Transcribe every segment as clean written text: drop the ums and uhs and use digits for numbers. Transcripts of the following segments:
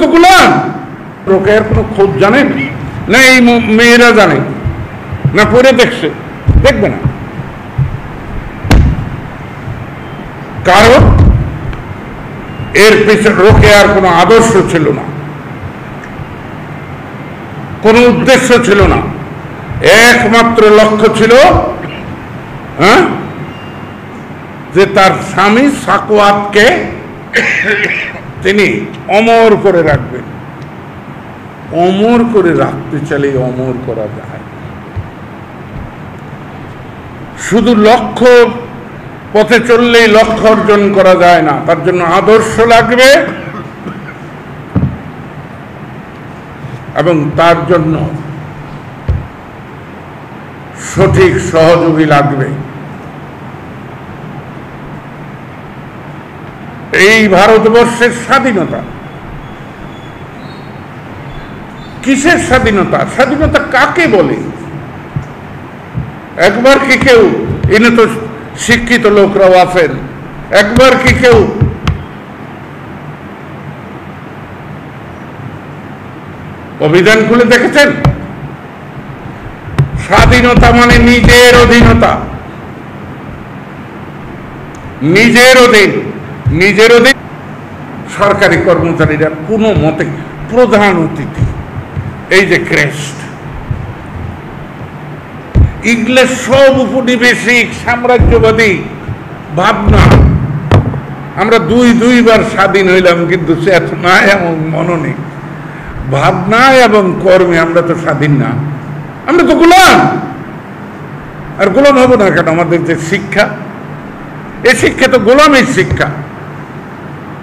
তো গোলাম। রোকেয়ার কোনো খোঁজ জানেন না? এই মেয়েরা জানে না? পড়ে দেখছে? দেখবে না। কারণ এর পিছনে রোকেয়ার কোনো আদর্শ ছিল না, কোনো উদ্দেশ্য ছিল না। একমাত্র লক্ষ্য ছিল যে তার স্বামী সাকওয়াতকে তিনি অমর করে রাখবেন। অমর করে রাখতে চাইলে অমর করা যায়। শুধু লক্ষ্য পথে চললেই লক্ষ্য অর্জন করা যায় না, তার জন্য আদর্শ লাগবে এবং তার জন্য সঠিক সহযোগী লাগবে। এই ভারতবর্ষের স্বাধীনতা কিসের স্বাধীনতা? স্বাধীনতা কাকে বলে? একবার কি কেউ, এনে তো শিক্ষিত লোকরাও আছেন, একবার কি কেউ অভিধান খুলে দেখেছেন? স্বাধীনতা মানে নিজের অধীনতা, নিজের অধীন। নিজের অধীন। সরকারি কর্মচারীরা কোনো মতে প্রধান অতিথি, এই যে ক্রেস্ট, ইংলিশ সব উপনিবেশিক সাম্রাজ্যবাদী ভাবনা। আমরা দুইবার স্বাধীন হইলাম, কিন্তু চেতনায় এবং মননে, ভাবনায় এবং কর্মে আমরা তো স্বাধীন না, আমরা তো গোলাম। আর গোলাম হবো না কেন? আমাদের যে শিক্ষা, এই শিক্ষা তো গোলামের শিক্ষা,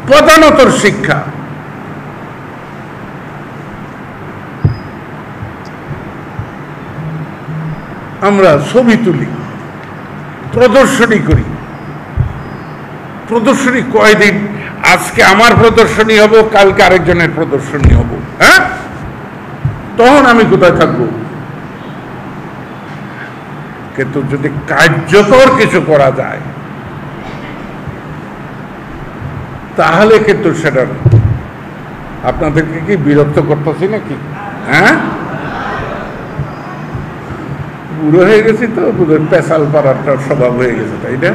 প্রধানতর শিক্ষা। আমরা ছবি তুলি, প্রদর্শনী করি। প্রদর্শনী কয়দিন? আজকে আমার প্রদর্শনী হব, কালকে আরেকজনের প্রদর্শনী হব। হ্যাঁ, তখন আমি কোথায় থাকবো? কিন্তু যদি কার্যকর কিছু করা যায় তাহলে কিন্তু সেটা, আপনাদেরকে কি বিরক্ত করতেছি নাকি? হ্যাঁ, বুড়ো হয়ে গেছি তো, পেশাল পাড়ার স্বভাব হয়ে গেছে, তাই না?